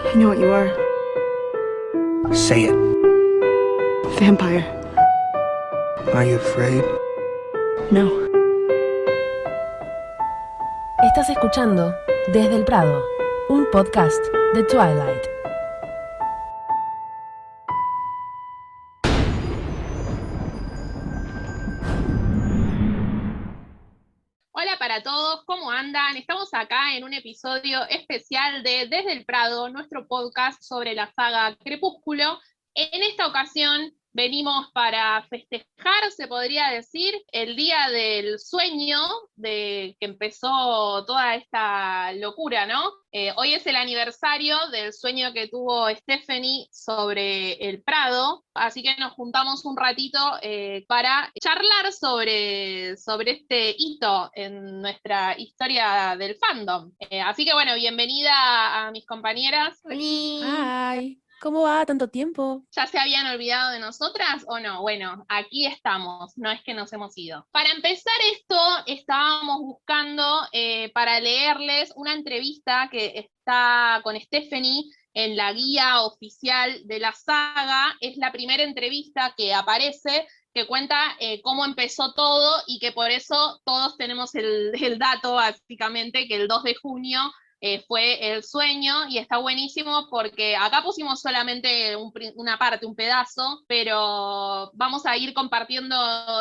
I know what you are. Say it. Vampire. Are you afraid? No. Estás escuchando Desde el Prado, un podcast de Twilight. Hola para todos, ¿cómo andan? Estamos acá en un episodio especial de Desde el Prado, nuestro podcast sobre la saga Crepúsculo. En esta ocasión venimos para festejar, se podría decir, el día del sueño de que empezó toda esta locura, ¿no? Hoy es el aniversario del sueño que tuvo Stephanie sobre el Prado, así que nos juntamos un ratito para charlar sobre este hito en nuestra historia del fandom. Así que bueno, bienvenida a mis compañeras. ¡Hola! ¡Ay! ¿Cómo va? ¿Tanto tiempo? ¿Ya se habían olvidado de nosotras o no? Bueno, aquí estamos, no es que nos hemos ido. Para empezar esto, estábamos buscando para leerles una entrevista que está con Stephanie en la guía oficial de la saga. Es la primera entrevista que aparece, que cuenta cómo empezó todo y que por eso todos tenemos el dato, básicamente, que el 2 de junio fue el sueño, y está buenísimo porque acá pusimos solamente una parte, un pedazo, pero vamos a ir compartiendo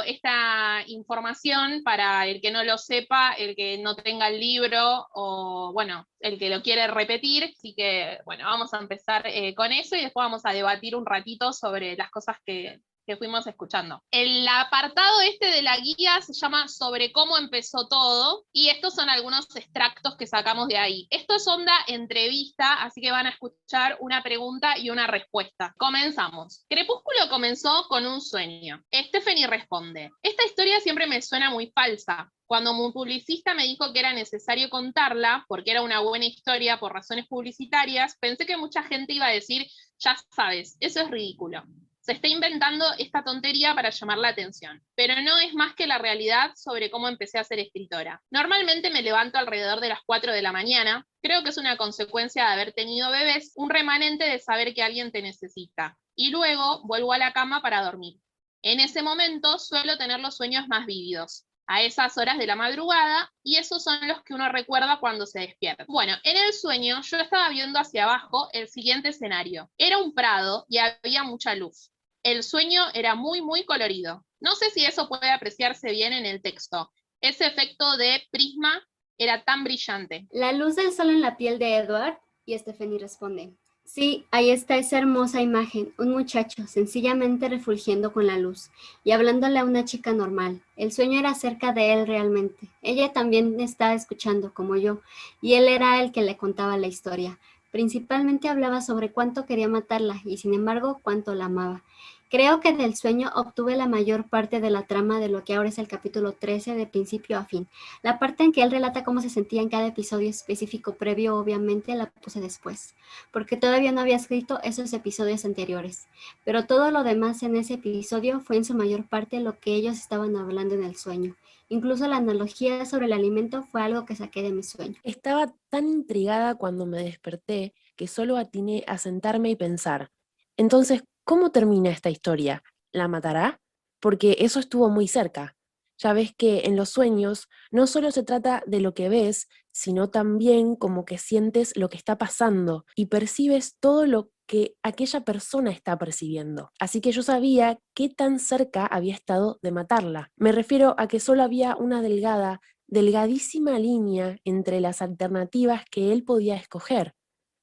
esta información para el que no lo sepa, el que no tenga el libro o, bueno, el que lo quiere repetir. Así que, bueno, vamos a empezar con eso y después vamos a debatir un ratito sobre las cosas que fuimos escuchando. El apartado este de la guía se llama Sobre cómo empezó todo, y estos son algunos extractos que sacamos de ahí. Esto es onda entrevista, así que van a escuchar una pregunta y una respuesta. Comenzamos. Crepúsculo comenzó con un sueño. Stephanie responde: esta historia siempre me suena muy falsa. Cuando un publicista me dijo que era necesario contarla, porque era una buena historia por razones publicitarias, pensé que mucha gente iba a decir: ya sabes, eso es ridículo. Se está inventando esta tontería para llamar la atención, pero no es más que la realidad sobre cómo empecé a ser escritora. Normalmente me levanto alrededor de las 4 de la mañana, creo que es una consecuencia de haber tenido bebés, un remanente de saber que alguien te necesita, y luego vuelvo a la cama para dormir. En ese momento suelo tener los sueños más vívidos, a esas horas de la madrugada, y esos son los que uno recuerda cuando se despierta. Bueno, en el sueño yo estaba viendo hacia abajo el siguiente escenario. Era un prado y había mucha luz. El sueño era muy, muy colorido. No sé si eso puede apreciarse bien en el texto. Ese efecto de prisma era tan brillante. La luz del sol en la piel de Edward, y Stephanie responde: sí, ahí está esa hermosa imagen, un muchacho sencillamente refulgiendo con la luz y hablándole a una chica normal. El sueño era acerca de él realmente. Ella también estaba escuchando como yo, y él era el que le contaba la historia. Principalmente hablaba sobre cuánto quería matarla y, sin embargo, cuánto la amaba. Creo que del sueño obtuve la mayor parte de la trama de lo que ahora es el capítulo 13 de principio a fin. La parte en que él relata cómo se sentía en cada episodio específico previo, obviamente, la puse después, porque todavía no había escrito esos episodios anteriores. Pero todo lo demás en ese episodio fue en su mayor parte lo que ellos estaban hablando en el sueño. Incluso la analogía sobre el alimento fue algo que saqué de mi sueño. Estaba tan intrigada cuando me desperté que solo atiné a sentarme y pensar. Entonces, ¿cómo termina esta historia? ¿La matará? Porque eso estuvo muy cerca. Ya ves que en los sueños no solo se trata de lo que ves, sino también como que sientes lo que está pasando y percibes todo lo que aquella persona está percibiendo. Así que yo sabía qué tan cerca había estado de matarla. Me refiero a que solo había una delgadísima línea entre las alternativas que él podía escoger.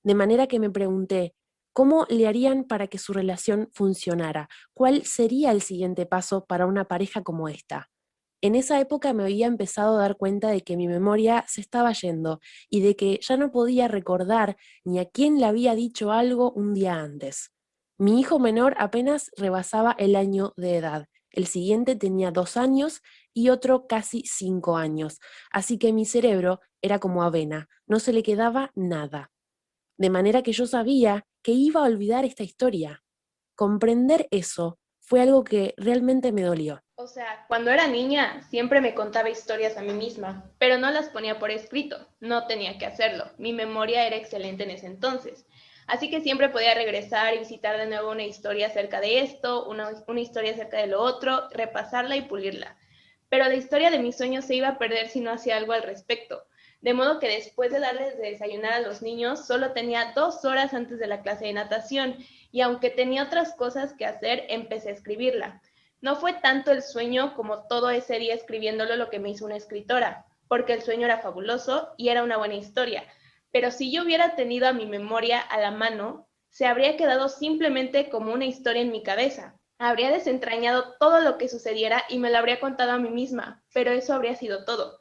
De manera que me pregunté, ¿cómo le harían para que su relación funcionara? ¿Cuál sería el siguiente paso para una pareja como esta? En esa época me había empezado a dar cuenta de que mi memoria se estaba yendo y de que ya no podía recordar ni a quién le había dicho algo un día antes. Mi hijo menor apenas rebasaba el año de edad. El siguiente tenía 2 años y otro casi 5 años, así que mi cerebro era como avena, no se le quedaba nada. De manera que yo sabía que iba a olvidar esta historia. Comprender eso fue algo que realmente me dolió. O sea, cuando era niña siempre me contaba historias a mí misma, pero no las ponía por escrito, no tenía que hacerlo. Mi memoria era excelente en ese entonces. Así que siempre podía regresar y visitar de nuevo una historia acerca de esto, una historia acerca de lo otro, repasarla y pulirla. Pero la historia de mis sueños se iba a perder si no hacía algo al respecto. De modo que después de darles de desayunar a los niños, solo tenía 2 horas antes de la clase de natación, y aunque tenía otras cosas que hacer, empecé a escribirla. No fue tanto el sueño como todo ese día escribiéndolo lo que me hizo una escritora, porque el sueño era fabuloso y era una buena historia, pero si yo hubiera tenido a mi memoria a la mano, se habría quedado simplemente como una historia en mi cabeza. Habría desentrañado todo lo que sucediera y me lo habría contado a mí misma, pero eso habría sido todo.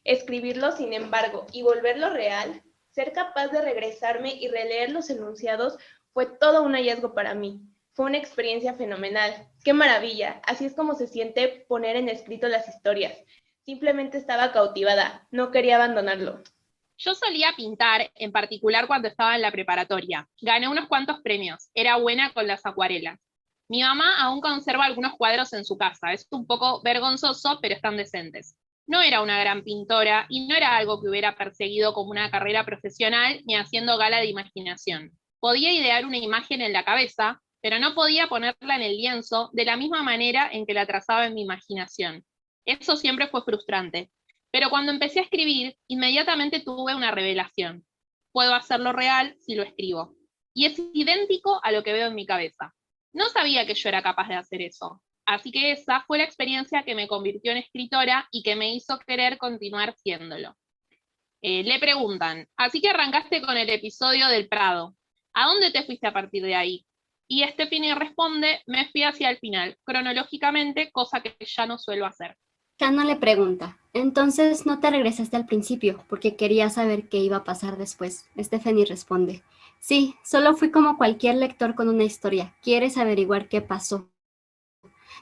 Escribirlo, sin embargo, y volverlo real, ser capaz de regresarme y releer los enunciados, fue todo un hallazgo para mí. Fue una experiencia fenomenal. ¡Qué maravilla! Así es como se siente poner en escrito las historias. Simplemente estaba cautivada, no quería abandonarlo. Yo solía pintar, en particular cuando estaba en la preparatoria. Gané unos cuantos premios, era buena con las acuarelas. Mi mamá aún conserva algunos cuadros en su casa, es un poco vergonzoso, pero están decentes. No era una gran pintora y no era algo que hubiera perseguido como una carrera profesional ni haciendo gala de imaginación. Podía idear una imagen en la cabeza, pero no podía ponerla en el lienzo de la misma manera en que la trazaba en mi imaginación. Eso siempre fue frustrante. Pero cuando empecé a escribir, inmediatamente tuve una revelación. Puedo hacerlo real si lo escribo. Y es idéntico a lo que veo en mi cabeza. No sabía que yo era capaz de hacer eso. Así que esa fue la experiencia que me convirtió en escritora y que me hizo querer continuar siéndolo. Le preguntan, así que arrancaste con el episodio del Prado. ¿A dónde te fuiste a partir de ahí? Y Stephanie responde, me fui hacia el final, cronológicamente, cosa que ya no suelo hacer. Tano le pregunta, entonces no te regresaste al principio porque quería saber qué iba a pasar después. Stephanie responde, sí, solo fui como cualquier lector con una historia. ¿Quieres averiguar qué pasó?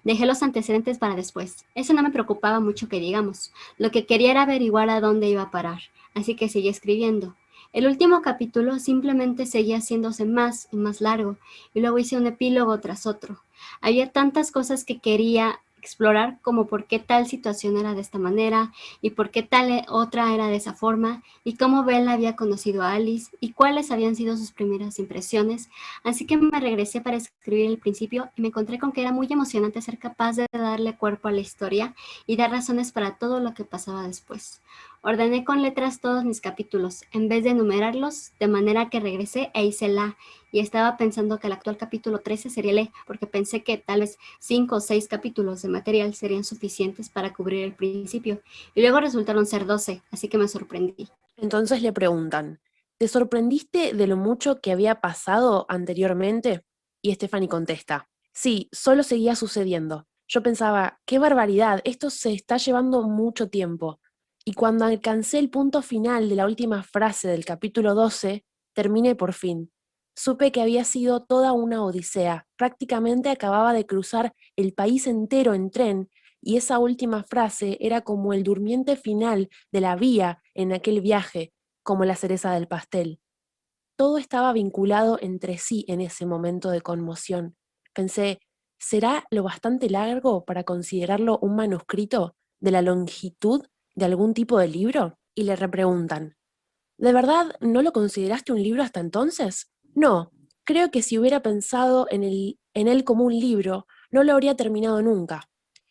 Dejé los antecedentes para después. Eso no me preocupaba mucho que digamos. Lo que quería era averiguar a dónde iba a parar. Así que seguí escribiendo. El último capítulo simplemente seguía haciéndose más y más largo. Y luego hice un epílogo tras otro. Había tantas cosas que quería explorar como por qué tal situación era de esta manera y por qué tal otra era de esa forma y cómo Bella había conocido a Alice y cuáles habían sido sus primeras impresiones. Así que me regresé para escribir el principio y me encontré con que era muy emocionante ser capaz de darle cuerpo a la historia y dar razones para todo lo que pasaba después. Ordené con letras todos mis capítulos, en vez de enumerarlos, de manera que regresé e hice la, y estaba pensando que el actual capítulo 13 sería el E, porque pensé que tal vez 5 o 6 capítulos de material serían suficientes para cubrir el principio, y luego resultaron ser 12, así que me sorprendí. Entonces le preguntan, ¿te sorprendiste de lo mucho que había pasado anteriormente? Y Stephanie contesta, sí, solo seguía sucediendo. Yo pensaba, qué barbaridad, esto se está llevando mucho tiempo. Y cuando alcancé el punto final de la última frase del capítulo 12, terminé por fin. Supe que había sido toda una odisea. Prácticamente acababa de cruzar el país entero en tren y esa última frase era como el durmiente final de la vía en aquel viaje, como la cereza del pastel. Todo estaba vinculado entre sí en ese momento de conmoción. Pensé, ¿será lo bastante largo para considerarlo un manuscrito de la longitud de algún tipo de libro? Y le repreguntan, ¿de verdad no lo consideraste un libro hasta entonces? No, creo que si hubiera pensado en él como un libro, no lo habría terminado nunca.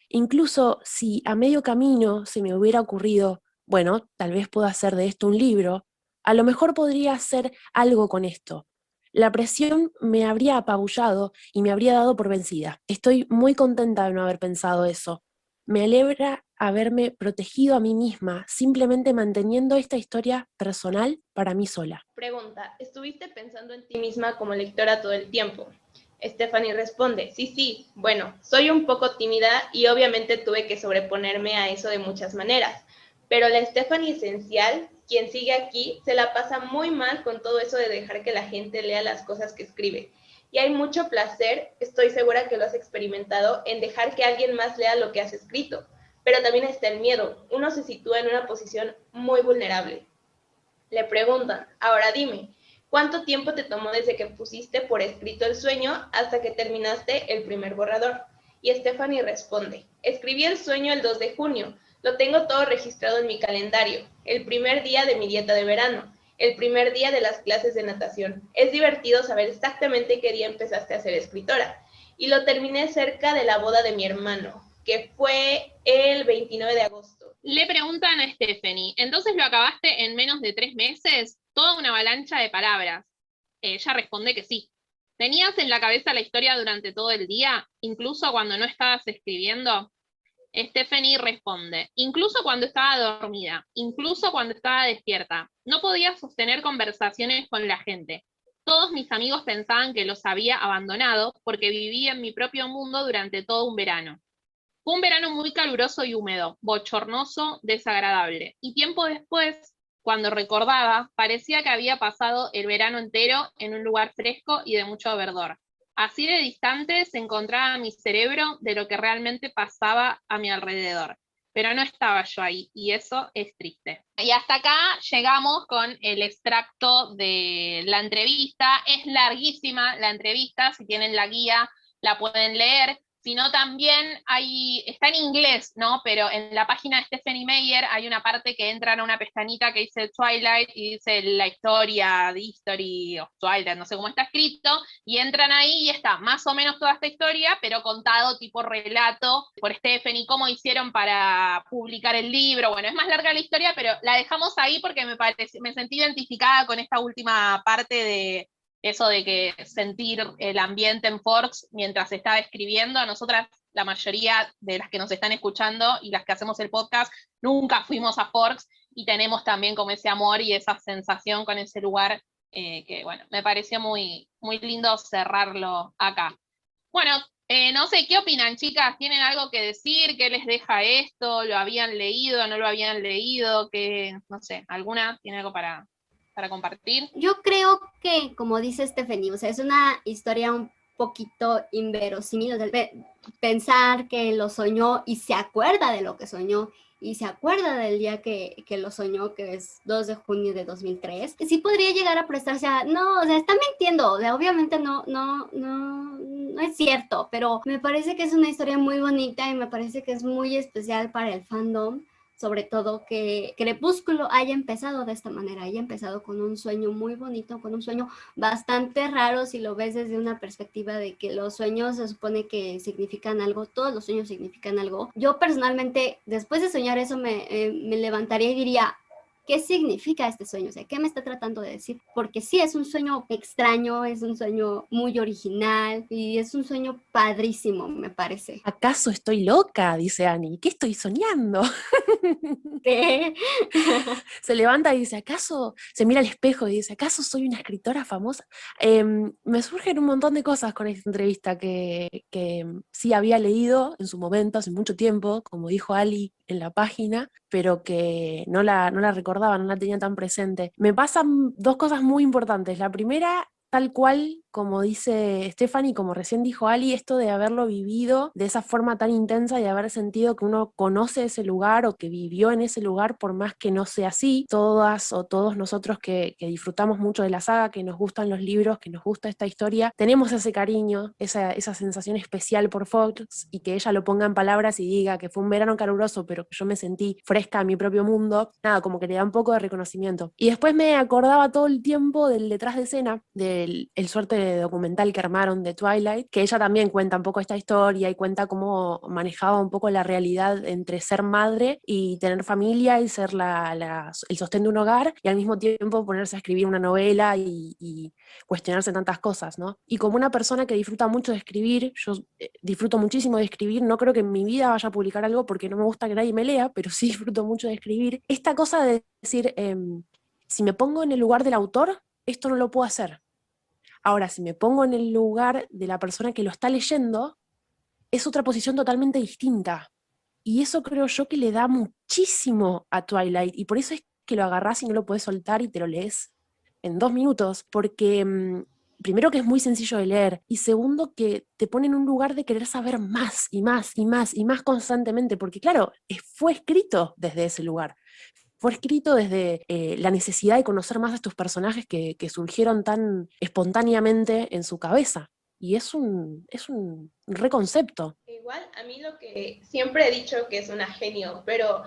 Incluso si a medio camino se me hubiera ocurrido, bueno, tal vez pueda hacer de esto un libro, a lo mejor podría hacer algo con esto. La presión me habría apabullado y me habría dado por vencida. Estoy muy contenta de no haber pensado eso. Me alegra haberme protegido a mí misma, simplemente manteniendo esta historia personal para mí sola. Pregunta, ¿estuviste pensando en ti misma como lectora todo el tiempo? Stephanie responde, sí, bueno, soy un poco tímida y obviamente tuve que sobreponerme a eso de muchas maneras, pero la Stephanie esencial, quien sigue aquí, se la pasa muy mal con todo eso de dejar que la gente lea las cosas que escribe. Y hay mucho placer, estoy segura que lo has experimentado, en dejar que alguien más lea lo que has escrito, pero también está el miedo, uno se sitúa en una posición muy vulnerable. Le preguntan, ahora dime, ¿cuánto tiempo te tomó desde que pusiste por escrito el sueño hasta que terminaste el primer borrador? Y Stephanie responde, escribí el sueño el 2 de junio, lo tengo todo registrado en mi calendario, el primer día de mi dieta de verano, el primer día de las clases de natación. Es divertido saber exactamente qué día empezaste a ser escritora. Y lo terminé cerca de la boda de mi hermano, que fue el 29 de agosto. Le preguntan a Stephanie, ¿entonces lo acabaste en menos de 3 meses? Toda una avalancha de palabras. Ella responde que sí. ¿Tenías en la cabeza la historia durante todo el día, incluso cuando no estabas escribiendo? Stephanie responde, incluso cuando estaba dormida, incluso cuando estaba despierta. No podía sostener conversaciones con la gente. Todos mis amigos pensaban que los había abandonado porque vivía en mi propio mundo durante todo un verano. Fue un verano muy caluroso y húmedo, bochornoso, desagradable. Y tiempo después, cuando recordaba, parecía que había pasado el verano entero en un lugar fresco y de mucho verdor. Así de distante se encontraba mi cerebro de lo que realmente pasaba a mi alrededor. Pero no estaba yo ahí, y eso es triste. Y hasta acá llegamos con el extracto de la entrevista. Es larguísima la entrevista, si tienen la guía la pueden leer. Sino también está en inglés, ¿no? Pero en la página de Stephanie Meyer hay una parte que entran a una pestañita que dice Twilight y dice la historia, the history of Twilight, no sé cómo está escrito, y entran ahí y está más o menos toda esta historia, pero contado tipo relato por Stephanie, cómo hicieron para publicar el libro. Bueno, es más larga la historia, pero la dejamos ahí porque me sentí identificada con esta última parte de eso de que sentir el ambiente en Forks mientras estaba escribiendo. A nosotras, la mayoría de las que nos están escuchando y las que hacemos el podcast, nunca fuimos a Forks y tenemos también como ese amor y esa sensación con ese lugar que, bueno, me pareció muy, muy lindo cerrarlo acá. Bueno, no sé, ¿qué opinan, chicas? ¿Tienen algo que decir? ¿Qué les deja esto? ¿Lo habían leído? ¿No lo habían leído? No sé, ¿alguna tiene algo para compartir? Yo creo que, como dice Stephanie, o sea, es una historia un poquito inverosímil, o sea, pensar que lo soñó y se acuerda de lo que soñó y se acuerda del día que lo soñó, que es 2 de junio de 2003, sí podría llegar a prestarse a, no, o sea, está mintiendo, o sea, obviamente no es cierto, pero me parece que es una historia muy bonita y me parece que es muy especial para el fandom. Sobre todo que Crepúsculo haya empezado de esta manera, haya empezado con un sueño muy bonito, con un sueño bastante raro si lo ves desde una perspectiva de que los sueños se supone que significan algo, todos los sueños significan algo. Yo personalmente, después de soñar eso, me levantaría y diría, ¿qué significa este sueño? O sea, ¿qué me está tratando de decir? Porque sí, es un sueño extraño, es un sueño muy original y es un sueño padrísimo, me parece. ¿Acaso estoy loca? Dice Annie. ¿Qué estoy soñando? ¿Qué? Se levanta y dice, ¿acaso? Se mira al espejo y dice, ¿acaso soy una escritora famosa? Me surgen un montón de cosas con esta entrevista que sí había leído en su momento, hace mucho tiempo, como dijo Ali en la página, pero que no la recordaba, no la tenía tan presente. Me pasan dos cosas muy importantes. La primera, tal cual como dice Stephanie, como recién dijo Ali, esto de haberlo vivido de esa forma tan intensa y de haber sentido que uno conoce ese lugar o que vivió en ese lugar, por más que no sea así. Todas o todos nosotros que disfrutamos mucho de la saga, que nos gustan los libros, que nos gusta esta historia, tenemos ese cariño, esa sensación especial por Fox, y que ella lo ponga en palabras y diga que fue un verano caluroso, pero que yo me sentí fresca en mi propio mundo, nada, como que le da un poco de reconocimiento. Y después me acordaba todo el tiempo del detrás de escena, del suerte de documental que armaron de Twilight, que ella también cuenta un poco esta historia y cuenta cómo manejaba un poco la realidad entre ser madre y tener familia y ser el sostén de un hogar, y al mismo tiempo ponerse a escribir una novela y cuestionarse tantas cosas, ¿no? Y como una persona que disfruta mucho de escribir, yo disfruto muchísimo de escribir, no creo que en mi vida vaya a publicar algo porque no me gusta que nadie me lea, pero sí disfruto mucho de escribir. Esta cosa de decir, si me pongo en el lugar del autor, esto no lo puedo hacer. Ahora, si me pongo en el lugar de la persona que lo está leyendo, es otra posición totalmente distinta. Y eso creo yo que le da muchísimo a Twilight, y por eso es que lo agarrás y no lo podés soltar y te lo lees en 2 minutos, porque primero que es muy sencillo de leer, y segundo que te pone en un lugar de querer saber más y más y más y más constantemente, porque claro, fue escrito desde ese lugar. Fue escrito desde la necesidad de conocer más a estos personajes que surgieron tan espontáneamente en su cabeza. Y es un reconcepto. Igual, a mí lo que siempre he dicho que es una genio, pero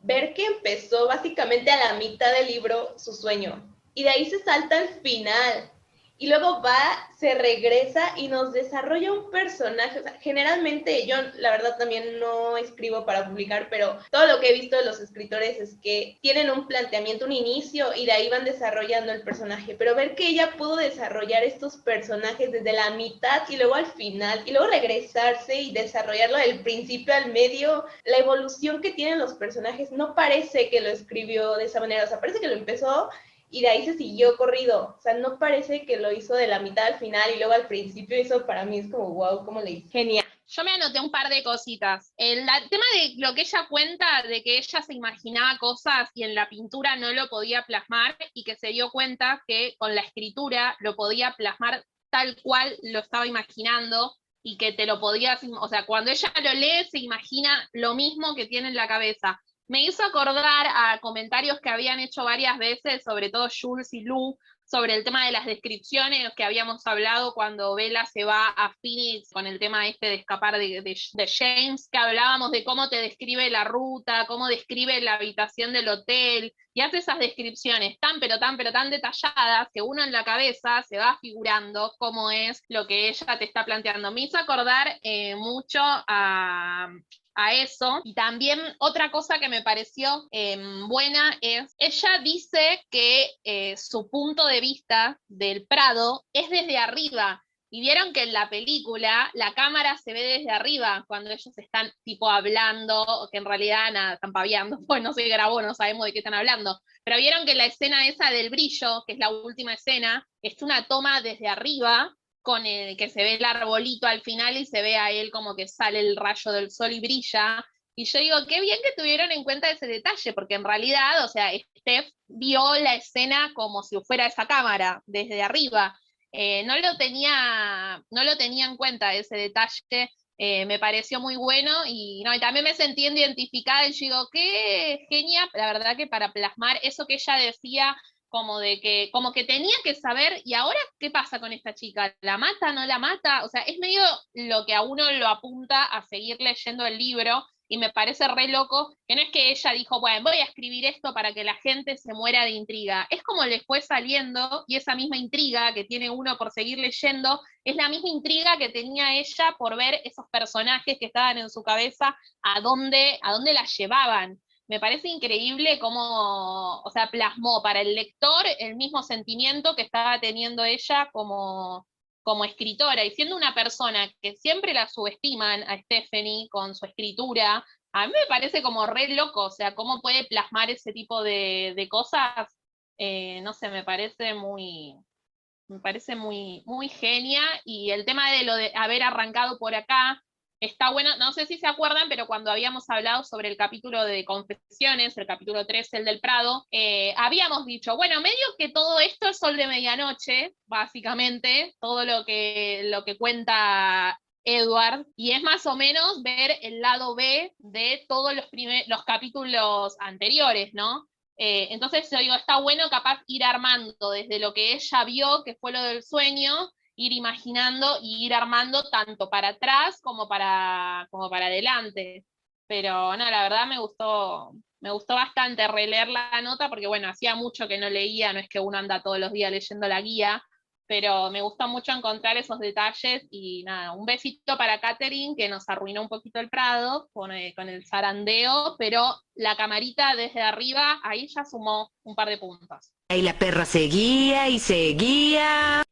ver que empezó básicamente a la mitad del libro su sueño y de ahí se salta al final. Y luego va, se regresa y nos desarrolla un personaje. O sea, generalmente yo, la verdad, también no escribo para publicar, pero todo lo que he visto de los escritores es que tienen un planteamiento, un inicio, y de ahí van desarrollando el personaje. Pero ver que ella pudo desarrollar estos personajes desde la mitad y luego al final, y luego regresarse y desarrollarlo del principio al medio, la evolución que tienen los personajes, no parece que lo escribió de esa manera. O sea, parece que lo empezó y de ahí se siguió corrido. O sea, no parece que lo hizo de la mitad al final y luego al principio. Eso para mí es como, wow, ¿cómo le hizo? Genial. Yo me anoté un par de cositas. El tema de lo que ella cuenta, de que ella se imaginaba cosas y en la pintura no lo podía plasmar, y que se dio cuenta que con la escritura lo podía plasmar tal cual lo estaba imaginando, y que te lo podías, o sea, cuando ella lo lee se imagina lo mismo que tiene en la cabeza. Me hizo acordar a comentarios que habían hecho varias veces, sobre todo Jules y Lu, sobre el tema de las descripciones que habíamos hablado cuando Bella se va a Phoenix con el tema este de escapar de James, que hablábamos de cómo te describe la ruta, cómo describe la habitación del hotel, y hace esas descripciones tan detalladas que uno en la cabeza se va figurando cómo es lo que ella te está planteando. Me hizo acordar mucho a eso. Y también otra cosa que me pareció buena es, ella dice que su punto de vista del Prado es desde arriba. Y vieron que en la película la cámara se ve desde arriba cuando ellos están tipo hablando, o que en realidad nada, están paviando, pues no se grabó, no sabemos de qué están hablando. Pero vieron que la escena esa del brillo, que es la última escena, es una toma desde arriba, con el que se ve el arbolito al final y se ve a él como que sale el rayo del sol y brilla. Y yo digo, qué bien que tuvieron en cuenta ese detalle, porque en realidad, o sea, Steph vio la escena como si fuera esa cámara, desde arriba. No lo tenía en cuenta ese detalle. Me pareció muy bueno, y también me sentí identificada, y yo digo, qué genia, la verdad, que para plasmar eso que ella decía, como que tenía que saber, y ahora, ¿qué pasa con esta chica? ¿La mata, no la mata? O sea, es medio lo que a uno lo apunta a seguir leyendo el libro, y me parece re loco, que no es que ella dijo, bueno, voy a escribir esto para que la gente se muera de intriga. Es como le fue saliendo, y esa misma intriga que tiene uno por seguir leyendo, es la misma intriga que tenía ella por ver esos personajes que estaban en su cabeza, a dónde la llevaban. Me parece increíble cómo, o sea, plasmó para el lector el mismo sentimiento que estaba teniendo ella como escritora, y siendo una persona que siempre la subestiman a Stephenie con su escritura. A mí me parece como re loco, o sea, cómo puede plasmar ese tipo de cosas. No sé, me parece muy genia, y el tema de lo de haber arrancado por acá, está bueno. No sé si se acuerdan, pero cuando habíamos hablado sobre el capítulo de Confesiones, el capítulo 3, el del Prado, habíamos dicho, bueno, medio que todo esto es Sol de Medianoche, básicamente, todo lo que cuenta Edward, y es más o menos ver el lado B de todos los capítulos anteriores, ¿no? Entonces yo digo, está bueno capaz ir armando desde lo que ella vio, que fue lo del sueño, ir imaginando y ir armando tanto para atrás como para adelante. Pero no, la verdad me gustó bastante releer la nota, porque bueno, hacía mucho que no leía, no es que uno anda todos los días leyendo la guía, pero me gustó mucho encontrar esos detalles. Y nada, un besito para Catherine, que nos arruinó un poquito el Prado con el zarandeo, pero la camarita desde arriba, ahí ya sumó un par de puntos. Y la perra seguía y seguía.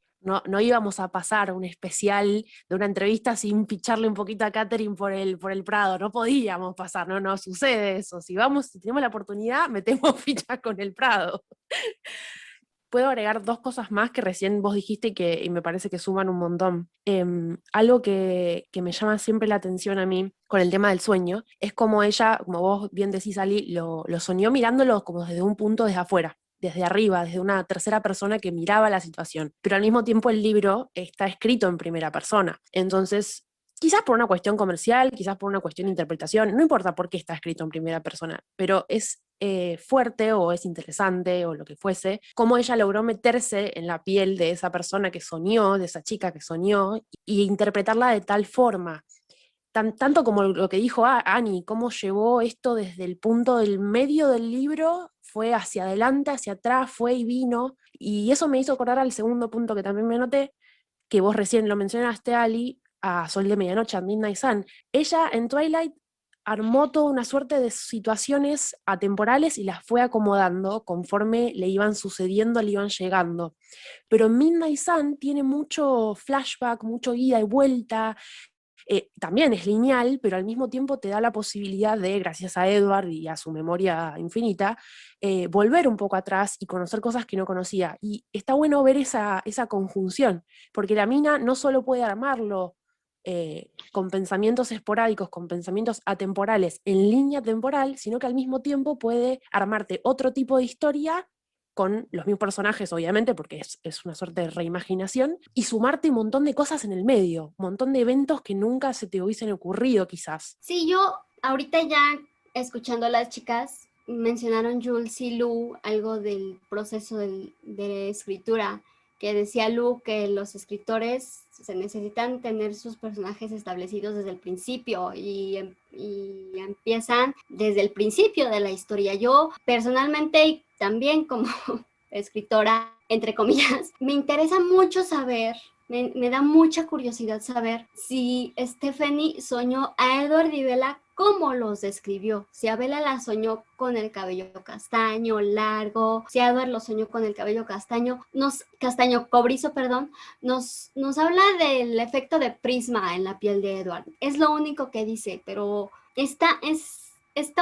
No íbamos a pasar un especial de una entrevista sin ficharle un poquito a Catherine por el Prado, no podíamos pasar, no sucede eso. Si tenemos la oportunidad, metemos ficha con el Prado. Puedo agregar dos cosas más que recién vos dijiste y me parece que suman un montón. Algo que me llama siempre la atención a mí con el tema del sueño es como ella, como vos bien decís, Ali, lo soñó mirándolo como desde un punto desde afuera, desde arriba, desde una tercera persona que miraba la situación. Pero al mismo tiempo el libro está escrito en primera persona. Entonces, quizás por una cuestión comercial, quizás por una cuestión de interpretación, no importa por qué está escrito en primera persona, pero es fuerte o es interesante o lo que fuese, cómo ella logró meterse en la piel de esa persona que soñó, de esa chica que soñó, y interpretarla de tal forma. Tanto como lo que dijo Annie, cómo llevó esto desde el punto del medio del libro fue hacia adelante, hacia atrás, fue y vino, y eso me hizo acordar al segundo punto que también me anoté, que vos recién lo mencionaste, Ali, a Sol de Medianoche, a Midnight Sun. Ella en Twilight armó toda una suerte de situaciones atemporales y las fue acomodando conforme le iban sucediendo, le iban llegando. Pero Midnight Sun tiene mucho flashback, mucho ida y vuelta, también es lineal, pero al mismo tiempo te da la posibilidad de, gracias a Edward y a su memoria infinita, volver un poco atrás y conocer cosas que no conocía. Y está bueno ver esa conjunción, porque la mina no solo puede armarlo con pensamientos esporádicos, con pensamientos atemporales en línea temporal, sino que al mismo tiempo puede armarte otro tipo de historia con los mismos personajes, obviamente, porque es una suerte de reimaginación, y sumarte un montón de cosas en el medio, un montón de eventos que nunca se te hubiesen ocurrido quizás. Sí, yo ahorita ya escuchando a las chicas, mencionaron Jules y Lu algo del proceso de escritura, que decía Lu que los escritores se necesitan tener sus personajes establecidos desde el principio y empiezan desde el principio de la historia. Yo personalmente, también como escritora, entre comillas, me interesa mucho saber, me da mucha curiosidad saber si Stephanie soñó a Edward y Bella cómo los describió. Si a Bella la soñó con el cabello castaño, largo, si a Edward lo soñó con el cabello castaño cobrizo, perdón, nos habla del efecto de prisma en la piel de Edward. Es lo único que dice, pero esta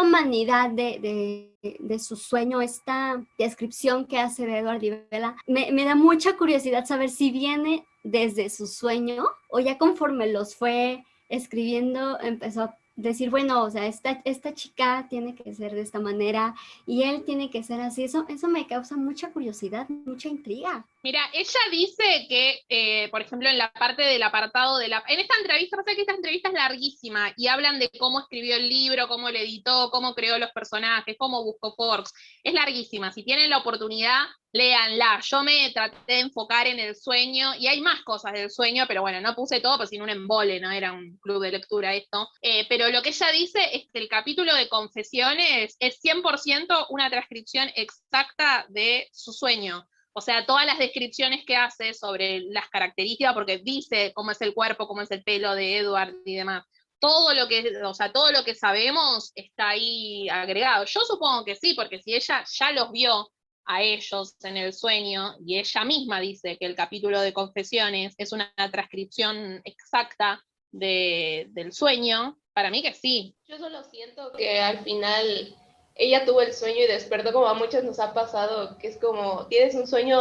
humanidad de su sueño, esta descripción que hace de Edward y Bella, me da mucha curiosidad saber si viene desde su sueño o ya conforme los fue escribiendo empezó a decir, bueno, o sea, esta chica tiene que ser de esta manera y él tiene que ser así. Eso me causa mucha curiosidad, mucha intriga. Mira, ella dice que, por ejemplo, en la parte del apartado en esta entrevista, sé que esta entrevista es larguísima y hablan de cómo escribió el libro, cómo lo editó, cómo creó los personajes, cómo buscó Forks. Es larguísima. Si tienen la oportunidad, léanla. Yo me traté de enfocar en el sueño y hay más cosas del sueño, pero bueno, no puse todo, pues sin un embole, no era un club de lectura esto. Pero lo que ella dice es que el capítulo de confesiones es 100% una transcripción exacta de su sueño. O sea, todas las descripciones que hace sobre las características, porque dice cómo es el cuerpo, cómo es el pelo de Edward y demás. Todo lo que sabemos está ahí agregado. Yo supongo que sí, porque si ella ya los vio a ellos en el sueño, y ella misma dice que el capítulo de confesiones es una transcripción exacta del sueño, para mí que sí. Yo solo siento que al final ella tuvo el sueño y despertó, como a muchos nos ha pasado, que es como, tienes un sueño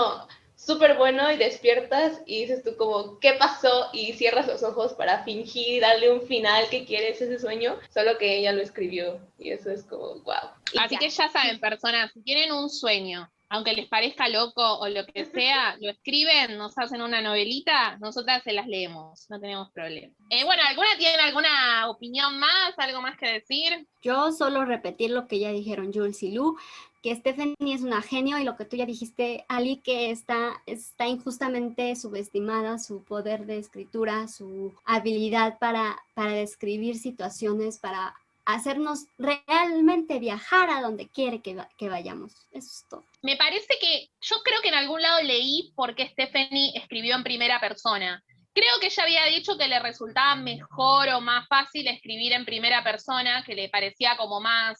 súper bueno y despiertas y dices tú como, ¿qué pasó? Y cierras los ojos para fingir y darle un final que quieres a ese sueño, solo que ella lo escribió y eso es como, wow. Así que ya saben, personas, si tienen un sueño, aunque les parezca loco o lo que sea, lo escriben, nos hacen una novelita, nosotras se las leemos, no tenemos problema. Bueno, ¿tienen alguna opinión más, algo más que decir? Yo solo repetir lo que ya dijeron Jules y Lu, que Stephanie es una genio y lo que tú ya dijiste, Ali, que está injustamente subestimada su poder de escritura, su habilidad para describir situaciones, para hacernos realmente viajar a donde quiere que vayamos. Eso es todo. Me parece que, yo creo que en algún lado leí por qué Stephanie escribió en primera persona. Creo que ella había dicho que le resultaba mejor o más fácil escribir en primera persona, que le parecía como más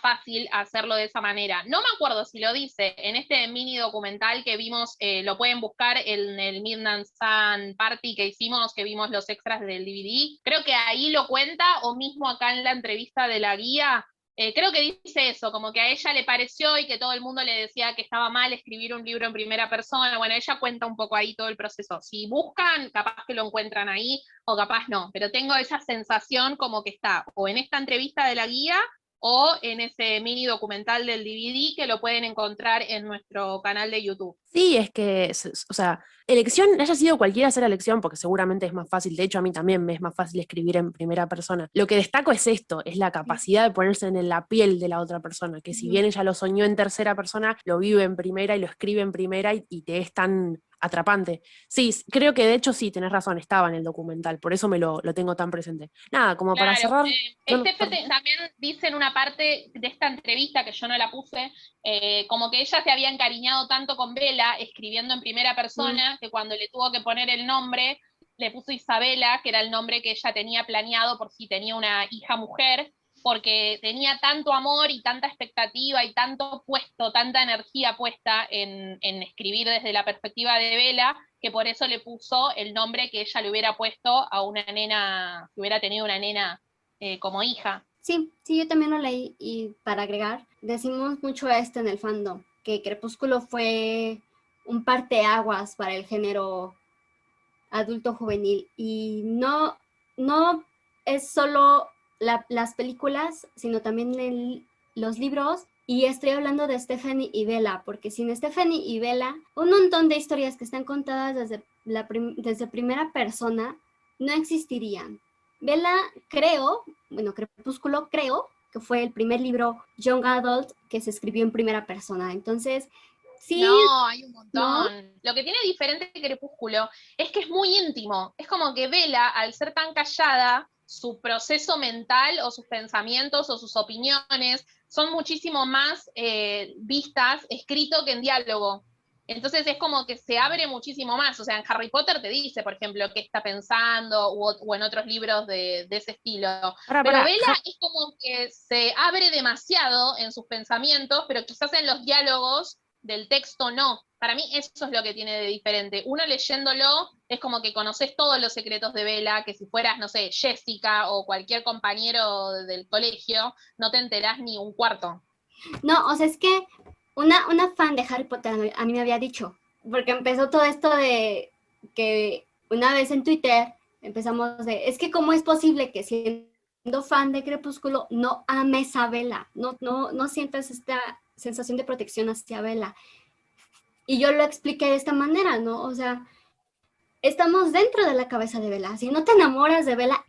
fácil hacerlo de esa manera. No me acuerdo si lo dice en este mini documental que vimos, lo pueden buscar en el Midnight Sun Party que hicimos, que vimos los extras del DVD. Creo que ahí lo cuenta, o mismo acá en la entrevista de la guía. Creo que dice eso, como que a ella le pareció y que todo el mundo le decía que estaba mal escribir un libro en primera persona. Bueno, ella cuenta un poco ahí todo el proceso. Si buscan, capaz que lo encuentran ahí, o capaz no, pero tengo esa sensación como que está o en esta entrevista de la guía o en ese mini documental del DVD que lo pueden encontrar en nuestro canal de YouTube. Sí, es que, o sea, elección, haya sido cualquiera hacer elección, porque seguramente es más fácil, de hecho a mí también me es más fácil escribir en primera persona. Lo que destaco es esto, es la capacidad de ponerse en la piel de la otra persona, que si bien ella lo soñó en tercera persona, lo vive en primera y lo escribe en primera y te es tan atrapante. Sí, creo que de hecho sí, tenés razón, estaba en el documental, por eso lo tengo tan presente. Nada, como para Claro, cerrar... no, También dice en una parte de esta entrevista, que yo no la puse, como que ella se había encariñado tanto con Bella, escribiendo en primera persona, que cuando le tuvo que poner el nombre, le puso Isabela, que era el nombre que ella tenía planeado por si tenía una hija mujer, porque tenía tanto amor y tanta expectativa y tanto puesto, tanta energía puesta en escribir desde la perspectiva de Bella, que por eso le puso el nombre que ella le hubiera puesto a una nena, si hubiera tenido una nena como hija. Sí, sí, yo también lo leí y para agregar, decimos mucho esto en el fandom, que Crepúsculo fue un parteaguas para el género adulto juvenil y no es solo las películas, sino también los libros. Y estoy hablando de Stephenie y Bella, porque sin Stephenie y Bella, un montón de historias que están contadas desde primera persona no existirían. Bella, Crepúsculo, creo que fue el primer libro young adult que se escribió en primera persona. Entonces, sí. No, hay un montón. ¿No? Lo que tiene diferente de Crepúsculo es que es muy íntimo. Es como que Bella, al ser tan callada, su proceso mental o sus pensamientos o sus opiniones son muchísimo más vistas, escrito que en diálogo. Entonces es como que se abre muchísimo más. O sea, en Harry Potter te dice, por ejemplo, qué está pensando, o en otros libros de ese estilo. Pero Bella es como que se abre demasiado en sus pensamientos, pero quizás en los diálogos del texto no. Para mí eso es lo que tiene de diferente. Uno leyéndolo es como que conoces todos los secretos de Bella, que si fueras, no sé, Jessica o cualquier compañero del colegio, no te enterás ni un cuarto. No, o sea, es que una fan de Harry Potter a mí me había dicho, porque empezó todo esto de que una vez en Twitter empezamos es que cómo es posible que siendo fan de Crepúsculo no ames a Bella, no sientas esta sensación de protección hacia Bella. Y yo lo expliqué de esta manera, ¿no? O sea, estamos dentro de la cabeza de Bella. Si no te enamoras de Bella,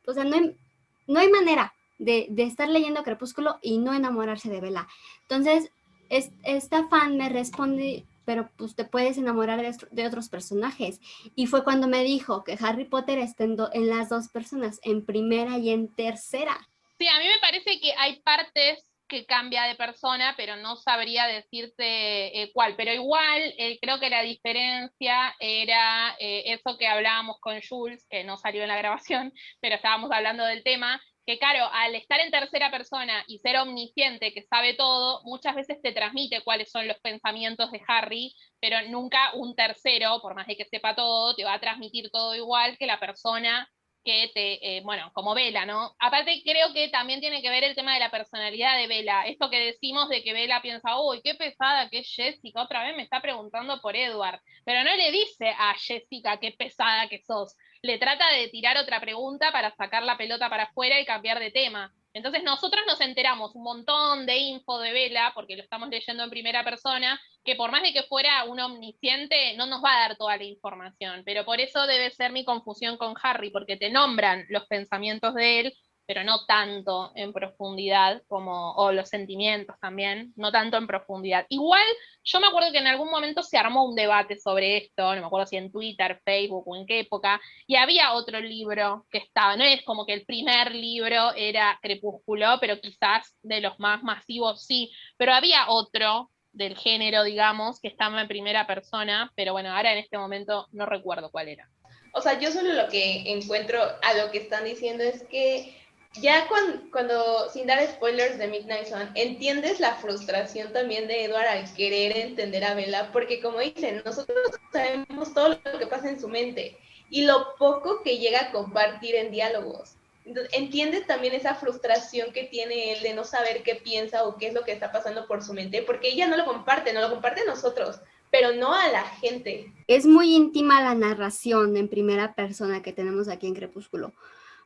o sea, no hay manera de estar leyendo Crepúsculo y no enamorarse de Bella. Entonces, esta fan me responde, pero pues te puedes enamorar de otros personajes. Y fue cuando me dijo que Harry Potter está en las dos personas, en primera y en tercera. Sí, a mí me parece que hay partes que cambia de persona, pero no sabría decirte cuál. Pero igual creo que la diferencia era eso que hablábamos con Jules, que no salió en la grabación, pero estábamos hablando del tema, que claro, al estar en tercera persona y ser omnisciente, que sabe todo, muchas veces te transmite cuáles son los pensamientos de Harry, pero nunca un tercero, por más de que sepa todo, te va a transmitir todo igual que la persona que bueno, como Bella, ¿no? Aparte creo que también tiene que ver el tema de la personalidad de Bella, esto que decimos de que Bella piensa, uy, qué pesada que es Jessica, otra vez me está preguntando por Edward, pero no le dice a Jessica qué pesada que sos, le trata de tirar otra pregunta para sacar la pelota para afuera y cambiar de tema. Entonces nosotros nos enteramos un montón de info de Bella, porque lo estamos leyendo en primera persona, que por más de que fuera un omnisciente, no nos va a dar toda la información, pero por eso debe ser mi confusión con Harry, porque te nombran los pensamientos de él, pero no tanto en profundidad, o los sentimientos también, no tanto en profundidad. Igual, yo me acuerdo que en algún momento se armó un debate sobre esto, no me acuerdo si en Twitter, Facebook o en qué época, y había otro libro que estaba, no es como que el primer libro era Crepúsculo, pero quizás de los más masivos sí, pero había otro del género, digamos, que estaba en primera persona, pero bueno, ahora en este momento no recuerdo cuál era. O sea, yo solo lo que encuentro a lo que están diciendo es que ya cuando sin dar spoilers de Midnight Sun, entiendes la frustración también de Edward al querer entender a Bella, porque como dicen, nosotros sabemos todo lo que pasa en su mente y lo poco que llega a compartir en diálogos. Entonces, entiendes también esa frustración que tiene él de no saber qué piensa o qué es lo que está pasando por su mente, porque ella no lo comparte a nosotros, pero no a la gente. Es muy íntima la narración en primera persona que tenemos aquí en Crepúsculo,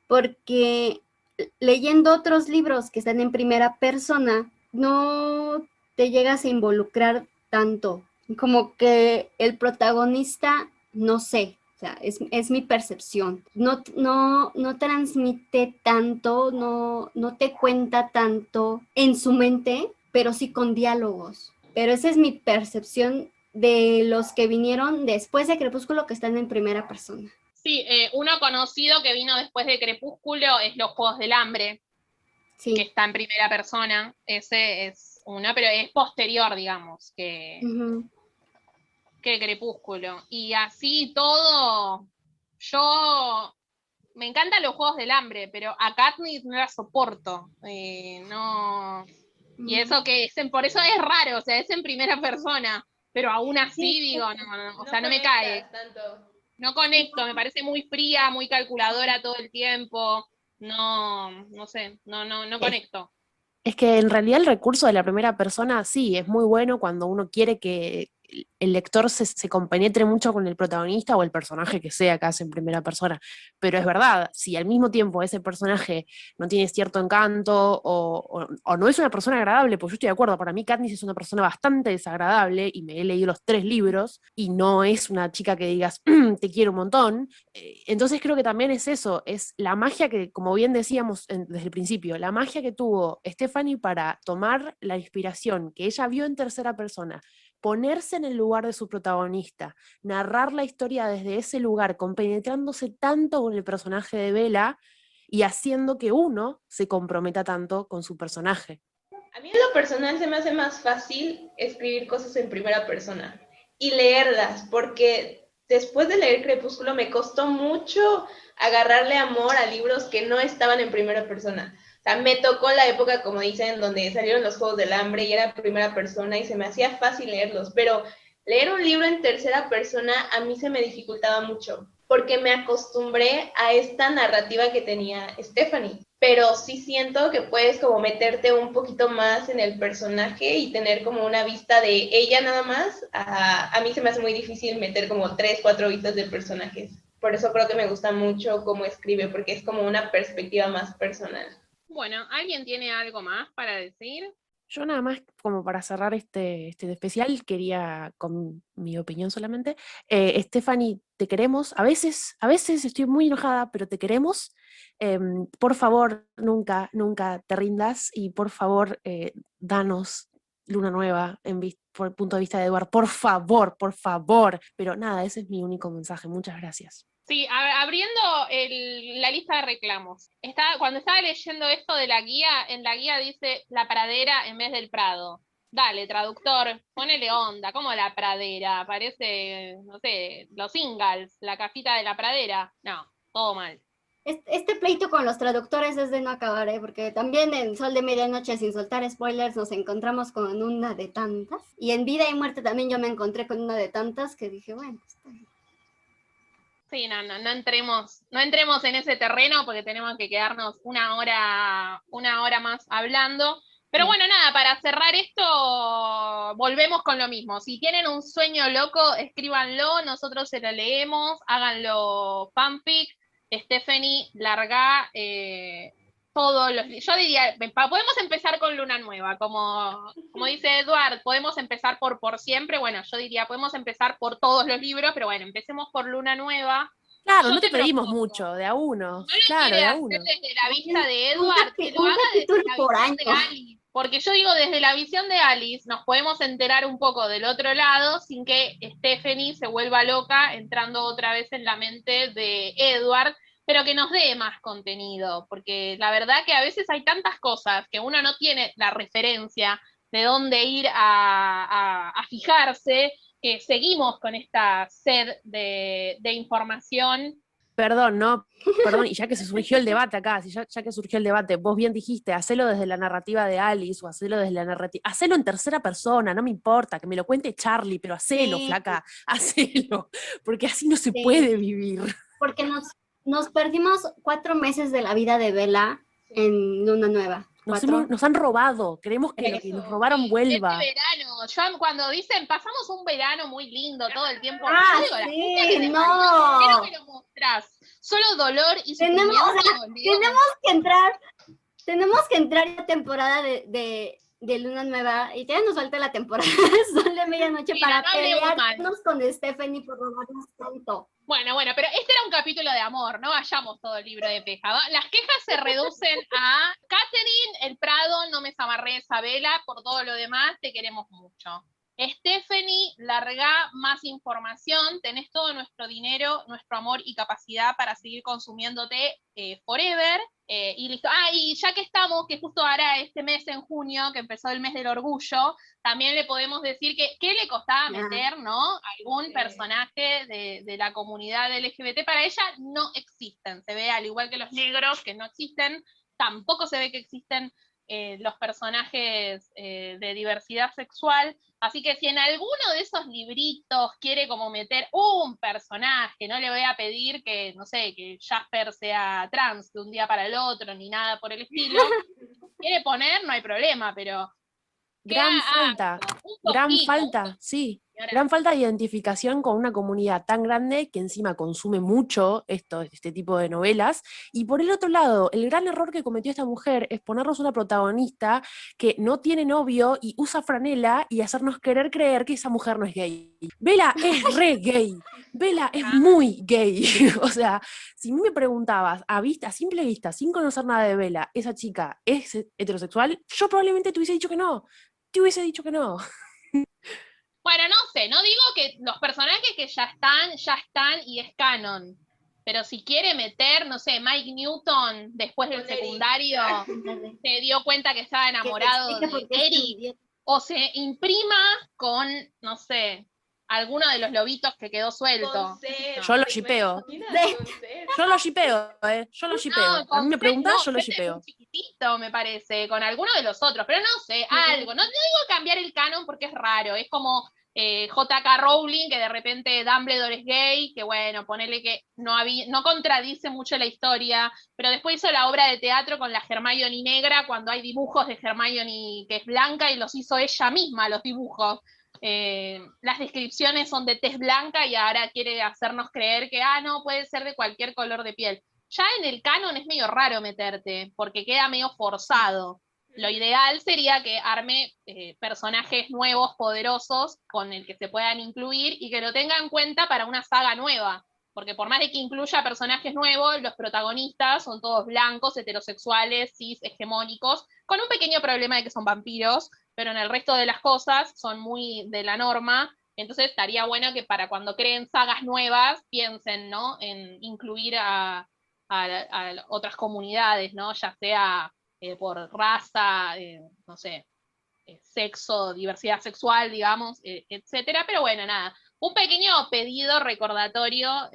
porque leyendo otros libros que están en primera persona, no te llegas a involucrar tanto, como que el protagonista, no sé, o sea, es mi percepción, no transmite tanto, no te cuenta tanto en su mente, pero sí con diálogos. Pero esa es mi percepción de los que vinieron después de Crepúsculo que están en primera persona. Sí, uno conocido que vino después de Crepúsculo es Los Juegos del Hambre, que Sí. está en primera persona. Ese es uno, pero es posterior, digamos, que Ujú. Crepúsculo. Y así todo, yo me encantan Los Juegos del Hambre, pero a Katniss no la soporto. No. Y eso que por eso es raro, o sea, es en primera persona, pero aún así digo, no, o sea, no me cae. Tanto. No conecto, me parece muy fría, muy calculadora todo el tiempo. No sé, no conecto. Es que en realidad el recurso de la primera persona sí, es muy bueno cuando uno quiere que el lector se compenetre mucho con el protagonista o el personaje que sea que hace en primera persona. Pero es verdad, si al mismo tiempo ese personaje no tiene cierto encanto o no es una persona agradable, pues yo estoy de acuerdo, para mí Katniss es una persona bastante desagradable y me he leído los 3 libros y no es una chica que digas, te quiero un montón. Entonces creo que también es eso, es la magia que, como bien decíamos desde el principio, la magia que tuvo Stephanie para tomar la inspiración que ella vio en tercera persona, ponerse en el lugar de su protagonista, narrar la historia desde ese lugar, compenetrándose tanto con el personaje de Bella y haciendo que uno se comprometa tanto con su personaje. A mí en lo personal se me hace más fácil escribir cosas en primera persona y leerlas, porque después de leer Crepúsculo me costó mucho agarrarle amor a libros que no estaban en primera persona. O sea, me tocó la época, como dicen, donde salieron los Juegos del Hambre y era primera persona y se me hacía fácil leerlos, pero leer un libro en tercera persona a mí se me dificultaba mucho, porque me acostumbré a esta narrativa que tenía Stephanie. Pero sí siento que puedes como meterte un poquito más en el personaje y tener como una vista de ella nada más. A mí se me hace muy difícil meter como 3, 4 vistas del personaje. Por eso creo que me gusta mucho cómo escribe, porque es como una perspectiva más personal. Bueno, ¿alguien tiene algo más para decir? Yo nada más, como para cerrar este especial, quería, con mi opinión solamente, Stephanie, te queremos. A veces estoy muy enojada, pero te queremos. Por favor, nunca, nunca te rindas y por favor, danos Luna Nueva por el punto de vista de Edward. Por favor, por favor. Pero nada, ese es mi único mensaje. Muchas gracias. Sí, abriendo la lista de reclamos. Cuando estaba leyendo esto de la guía, en la guía dice la pradera en vez del prado. Dale, traductor, ponele onda, como la pradera, parece, no sé, los Ingalls, la cajita de la pradera. No, todo mal. Este pleito con los traductores es de no acabar, porque también en Sol de Medianoche, sin soltar spoilers, nos encontramos con una de tantas. Y en Vida y Muerte también yo me encontré con una de tantas que dije, bueno, está bien. Sí, no entremos en ese terreno porque tenemos que quedarnos una hora más hablando. Pero bueno, nada, para cerrar esto, volvemos con lo mismo. Si tienen un sueño loco, escríbanlo, nosotros se lo leemos, háganlo fanfic. Stephanie, larga todos los... Yo diría, podemos empezar con Luna Nueva, como dice Edward, podemos empezar por siempre, bueno, yo diría, podemos empezar por todos los libros, pero bueno, empecemos por Luna Nueva. Claro, Yo no te pedimos propongo, mucho, de a uno. no lo Claro, quiere de a hacer uno. desde la vista de Un Edward, que lo haga desde capítulo la por visión de año. Alice. Porque yo digo, desde la visión de Alice nos podemos enterar un poco del otro lado sin que Stephanie se vuelva loca entrando otra vez en la mente de Edward, pero que nos dé más contenido, porque la verdad que a veces hay tantas cosas que uno no tiene la referencia de dónde ir a fijarse, que seguimos con esta sed de información. Perdón, no, perdón, y ya que se surgió el debate acá, ya que surgió el debate, vos bien dijiste, hacelo desde la narrativa de Alice o hacelo desde la narrativa, hacelo en tercera persona, no me importa, que me lo cuente Charlie, pero hacelo, Sí. flaca, hacelo, porque así no se Sí. puede vivir. Porque nos perdimos 4 meses de la vida de Bella en Luna Nueva. Nos han robado, queremos que lo que nos robaron vuelva. Este verano, yo cuando dicen pasamos un verano muy lindo todo el tiempo, Ah, yo digo, la sí, puta que te no. parió, ¿por qué no me lo mostrás? Solo dolor y Tenemos, sufrimiento. tenemos que entrar a temporada de Luna Nueva y ya nos falta la temporada de Sol de Medianoche Mira, para no hablemos mal. pelearnos con Stephanie por robarnos tanto. Bueno, pero este era un capítulo de amor, no vayamos todo el libro de Peja. Las quejas se reducen a Catherine, el Prado, no me zamarré esa vela, por todo lo demás te queremos mucho. Stephanie, larga más información, tenés todo nuestro dinero, nuestro amor y capacidad para seguir consumiéndote forever, y listo. Y ya que estamos, que justo ahora este mes en junio, que empezó el mes del orgullo, también le podemos decir que ¿qué le costaba meter, no? Algún personaje de la comunidad LGBT, para ella no existen, se ve al igual que los negros, que no existen, tampoco se ve que existen los personajes de diversidad sexual. Así que si en alguno de esos libritos quiere como meter un personaje, no le voy a pedir que, no sé, que Jasper sea trans de un día para el otro, ni nada por el estilo. Quiere poner, no hay problema, pero Gran queda falta, un gran poquito, falta, sí. señora. Gran falta de identificación con una comunidad tan grande que encima consume mucho este tipo de novelas. Y por el otro lado, el gran error que cometió esta mujer es ponernos una protagonista que no tiene novio y usa franela y hacernos querer creer que esa mujer no es gay. Bella es re gay. Bella es muy gay. O sea, si me preguntabas a simple vista, sin conocer nada de Bella, ¿esa chica es heterosexual? Yo probablemente te hubiese dicho que no. Te hubiese dicho que no. Bueno, no sé, no digo que los personajes que ya están y es canon. Pero si quiere meter, no sé, Mike Newton después del secundario, se dio cuenta que estaba enamorado de Eric, o se imprima con, no sé, alguno de los lobitos que quedó suelto. Yo lo shipeo. Yo lo shipeo, yo lo shipeo. A mí me preguntás, yo lo shipeo. Un chiquitito, me parece, con alguno de los otros, pero no sé, algo. No digo cambiar el canon porque es raro, es como J.K. Rowling, que de repente Dumbledore es gay, que bueno, ponele que no contradice mucho la historia, pero después hizo la obra de teatro con la Hermione negra, cuando hay dibujos de Hermione que es blanca y los hizo ella misma, los dibujos. Las descripciones son de tez blanca y ahora quiere hacernos creer que, no, puede ser de cualquier color de piel. Ya en el canon es medio raro meterte, porque queda medio forzado. Lo ideal sería que arme personajes nuevos, poderosos, con el que se puedan incluir y que lo tenga en cuenta para una saga nueva. Porque por más de que incluya personajes nuevos, los protagonistas son todos blancos, heterosexuales, cis, hegemónicos, con un pequeño problema de que son vampiros, pero en el resto de las cosas son muy de la norma. Entonces estaría bueno que para cuando creen sagas nuevas piensen, ¿no?, en incluir a otras comunidades, ¿no?, ya sea por raza, no sé, sexo, diversidad sexual, digamos, etcétera. Pero bueno, nada, un pequeño pedido recordatorio,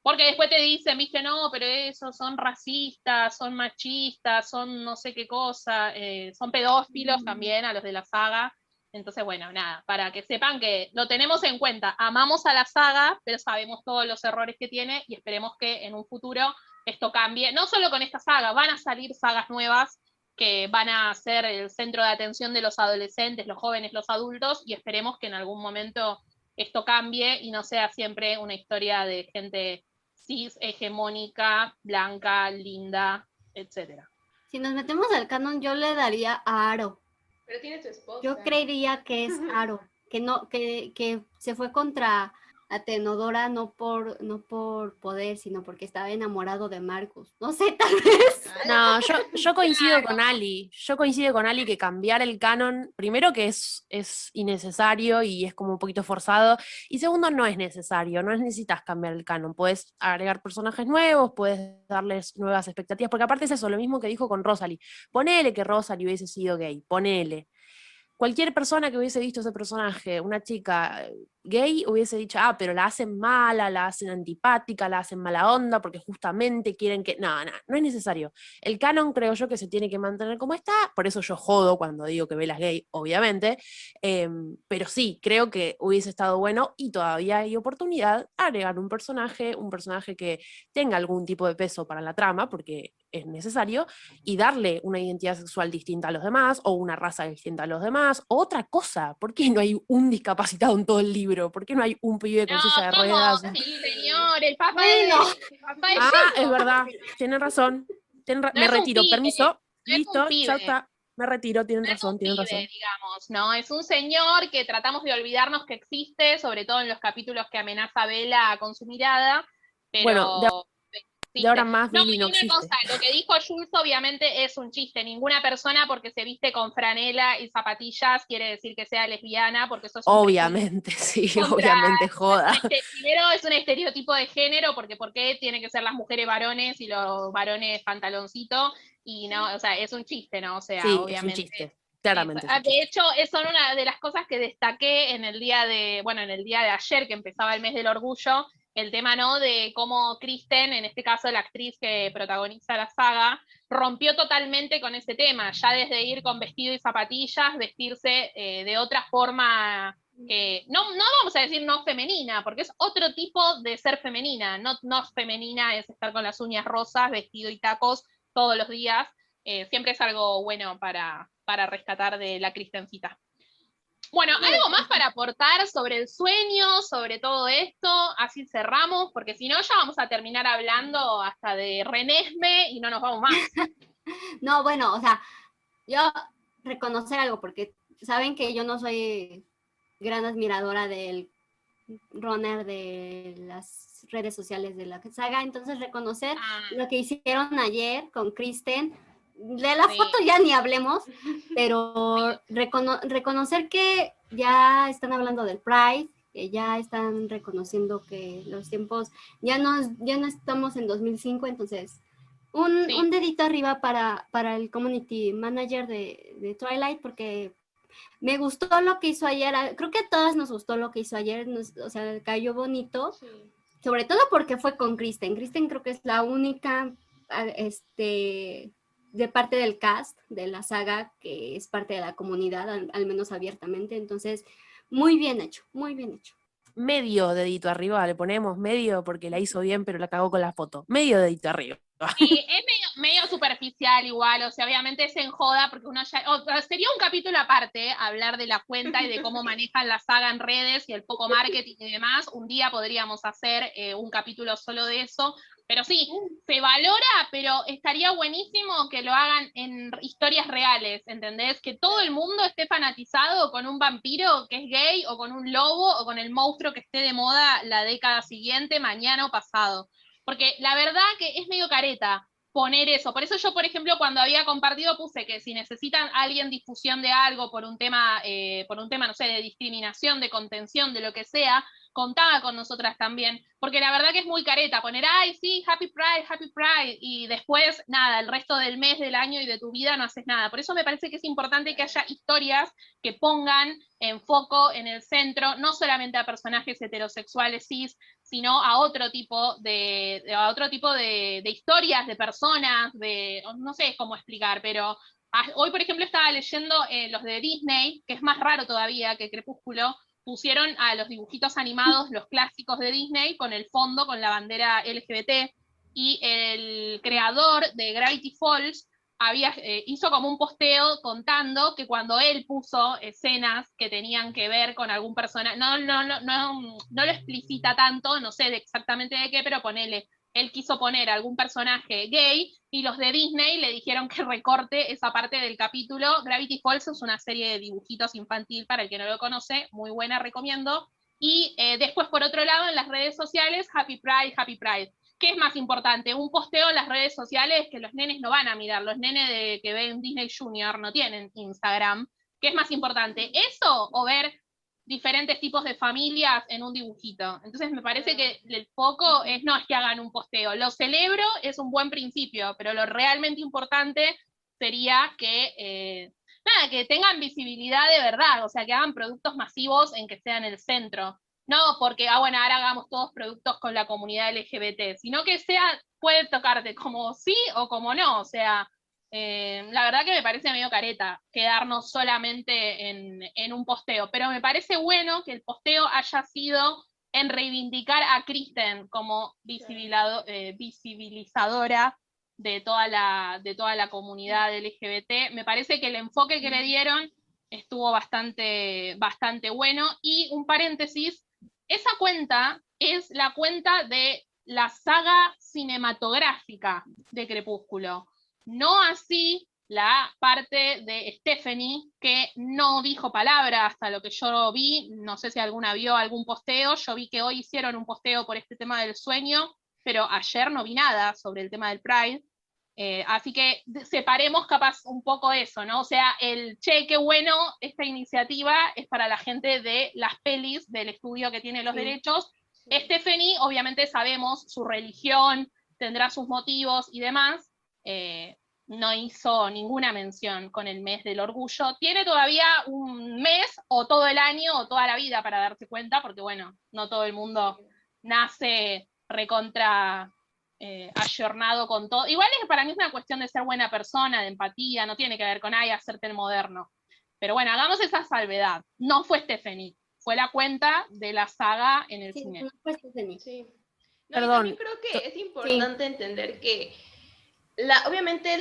porque después te dicen, viste, no, pero esos son racistas, son machistas, son no sé qué cosa, son pedófilos también a los de la saga. Entonces, bueno, nada, para que sepan que lo tenemos en cuenta, amamos a la saga, pero sabemos todos los errores que tiene y esperemos que en un futuro esto cambie. No solo con esta saga, van a salir sagas nuevas que van a ser el centro de atención de los adolescentes, los jóvenes, los adultos, y esperemos que en algún momento esto cambie y no sea siempre una historia de gente cis, hegemónica, blanca, linda, etc. Si nos metemos al canon, yo le daría a Aro. Pero tiene tu esposa. Yo creería que es Aro, que se fue contra Atenodora no por poder, sino porque estaba enamorado de Marcus. No sé, tal vez. No, yo coincido con Ali. Yo coincido con Ali que cambiar el canon, primero que es innecesario y es como un poquito forzado, y segundo no es necesario, no necesitas cambiar el canon, puedes agregar personajes nuevos, puedes darles nuevas expectativas, porque aparte es eso, lo mismo que dijo con Rosalie. Ponele que Rosalie hubiese sido gay, ponele. Cualquier persona que hubiese visto ese personaje, una chica gay, hubiese dicho, pero la hacen mala, la hacen antipática, la hacen mala onda, porque justamente quieren que... No es necesario. El canon creo yo que se tiene que mantener como está, por eso yo jodo cuando digo que Bella es gay, obviamente, pero sí, creo que hubiese estado bueno y todavía hay oportunidad agregar un personaje que tenga algún tipo de peso para la trama, porque es necesario, y darle una identidad sexual distinta a los demás, o una raza distinta a los demás, o otra cosa. ¿Por qué no hay un discapacitado en todo el libro? ¿Por qué no hay un pibe con silla de ruedas? Sí, señor, el papá es verdad, tienen razón. Me retiro, permiso. Listo, ya está. Me retiro, tienen razón. Digamos, ¿no? Es un señor que tratamos de olvidarnos que existe, sobre todo en los capítulos que amenaza a Bella con su mirada, pero... Bueno, De ahora existe. más No, Billy y no una existe. cosa, lo que dijo Jules obviamente es un chiste. Ninguna persona porque se viste con franela y zapatillas quiere decir que sea lesbiana, porque eso es un prejuicio Obviamente, sí, contra... obviamente, joda. Primero es un estereotipo de género, porque ¿por qué tienen que ser las mujeres varones y los varones pantaloncito? Y no, o sea, es un chiste, ¿no? O sea, Sí, es un obviamente. chiste. Claramente es un De chiste. hecho, son una de las cosas que destaqué en el día de, bueno, en el día de ayer, que empezaba el mes del orgullo, el tema, ¿no? De cómo Kristen, en este caso la actriz que protagoniza la saga, rompió totalmente con ese tema, ya desde ir con vestido y zapatillas, vestirse de otra forma que, no vamos a decir no femenina, porque es otro tipo de ser femenina, no femenina es estar con las uñas rosas, vestido y tacos todos los días, siempre es algo bueno para rescatar de la Kristencita. Bueno, ¿algo más para aportar sobre el sueño, sobre todo esto? Así cerramos, porque si no ya vamos a terminar hablando hasta de Renesme y no nos vamos más. No, bueno, o sea, yo reconocer algo, porque saben que yo no soy gran admiradora del runner de las redes sociales de la saga, entonces reconocer lo que hicieron ayer con Kristen, de la foto ya ni hablemos, pero reconocer que ya están hablando del Pride, que ya están reconociendo que los tiempos ya no estamos en 2005, entonces un dedito arriba para el community manager de Twilight, porque me gustó lo que hizo ayer, creo que a todas nos gustó lo que hizo ayer, o sea, cayó bonito, sí. Sobre todo porque fue con Kristen. Kristen creo que es la única de parte del cast de la saga que es parte de la comunidad, al menos abiertamente, entonces muy bien hecho, muy bien hecho. Medio dedito arriba, le ponemos medio porque la hizo bien, pero la cagó con la foto. Medio dedito arriba. Sí, es medio superficial igual, o sea, obviamente es en joda, porque uno ya, sería un capítulo aparte, hablar de la cuenta y de cómo manejan la saga en redes y el poco marketing y demás. Un día podríamos hacer un capítulo solo de eso, pero sí, se valora, pero estaría buenísimo que lo hagan en historias reales, ¿entendés? Que todo el mundo esté fanatizado con un vampiro que es gay, o con un lobo, o con el monstruo que esté de moda la década siguiente, mañana o pasado. Porque la verdad que es medio careta poner eso. Por eso yo, por ejemplo, cuando había compartido puse que si necesitan alguien difusión de algo por un tema, no sé, de discriminación, de contención, de lo que sea, contaba con nosotras también. Porque la verdad que es muy careta poner, ay, sí, Happy Pride, y después, nada, el resto del mes, del año y de tu vida no haces nada. Por eso me parece que es importante que haya historias que pongan en foco, en el centro, no solamente a personajes heterosexuales cis, sino a otro tipo de historias, de personas, no sé cómo explicar, pero hoy, por ejemplo, estaba leyendo los de Disney, que es más raro todavía que Crepúsculo, pusieron a los dibujitos animados, los clásicos de Disney, con el fondo, con la bandera LGBT, y el creador de Gravity Falls hizo como un posteo contando que cuando él puso escenas que tenían que ver con algún personaje, no lo explicita tanto, no sé exactamente de qué, pero ponele, él quiso poner algún personaje gay y los de Disney le dijeron que recorte esa parte del capítulo. Gravity Falls es una serie de dibujitos infantil, para el que no lo conoce, muy buena, recomiendo. Y después, por otro lado, en las redes sociales, Happy Pride. ¿Qué es más importante? Un posteo en las redes sociales que los nenes no van a mirar. Los nenes que ven Disney Junior no tienen Instagram. ¿Qué es más importante? ¿Eso o ver diferentes tipos de familias en un dibujito? Entonces me parece que el foco no es que hagan un posteo. Lo celebro, es un buen principio, pero lo realmente importante sería que que tengan visibilidad de verdad, o sea, que hagan productos masivos en que sean el centro. No porque, bueno, ahora hagamos todos productos con la comunidad LGBT, sino que puede tocarte como sí o como no, o sea, la verdad que me parece medio careta quedarnos solamente en un posteo, pero me parece bueno que el posteo haya sido en reivindicar a Kristen como visibilizadora de toda la comunidad LGBT. Me parece que el enfoque que le dieron estuvo bastante bueno. Y un paréntesis, esa cuenta es la cuenta de la saga cinematográfica de Crepúsculo, no así la parte de Stephanie, que no dijo palabra hasta lo que yo vi. No sé si alguna vio algún posteo. Yo vi que hoy hicieron un posteo por este tema del sueño, pero ayer no vi nada sobre el tema del Pride. Así que separemos capaz un poco eso, ¿no? O sea, qué bueno, esta iniciativa es para la gente de las pelis, del estudio que tiene los derechos. Stephanie, obviamente sabemos su religión, tendrá sus motivos y demás, no hizo ninguna mención con el mes del orgullo. Tiene todavía un mes, o todo el año, o toda la vida para darse cuenta, porque bueno, no todo el mundo nace recontra ayornado con todo. Igual para mí es una cuestión de ser buena persona, de empatía, no tiene que ver con hacerte el moderno. Pero bueno, hagamos esa salvedad. No fue Stephanie, fue la cuenta de la saga en el cine. No fue Stephanie. Sí. No, Perdón. y también creo que es importante entender que obviamente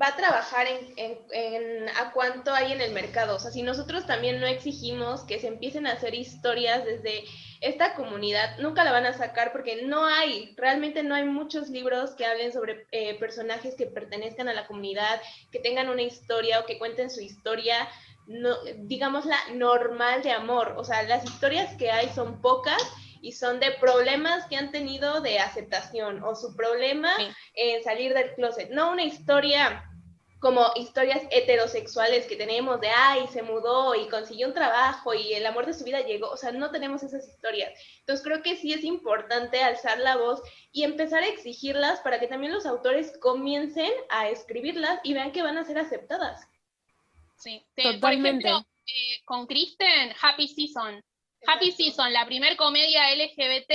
va a trabajar en a cuánto hay en el mercado. O sea, si nosotros también no exigimos que se empiecen a hacer historias desde esta comunidad, nunca la van a sacar porque realmente no hay muchos libros que hablen sobre personajes que pertenezcan a la comunidad, que tengan una historia o que cuenten su historia, no, digámosla, normal de amor. O sea, las historias que hay son pocas y son de problemas que han tenido de aceptación o su problema en salir del closet. No una historia como historias heterosexuales que tenemos de, se mudó y consiguió un trabajo y el amor de su vida llegó. O sea, no tenemos esas historias. Entonces creo que sí es importante alzar la voz y empezar a exigirlas para que también los autores comiencen a escribirlas y vean que van a ser aceptadas. Sí, totalmente. Por ejemplo, con Kristen, Happy Season. Happy Season, la primer comedia LGBT,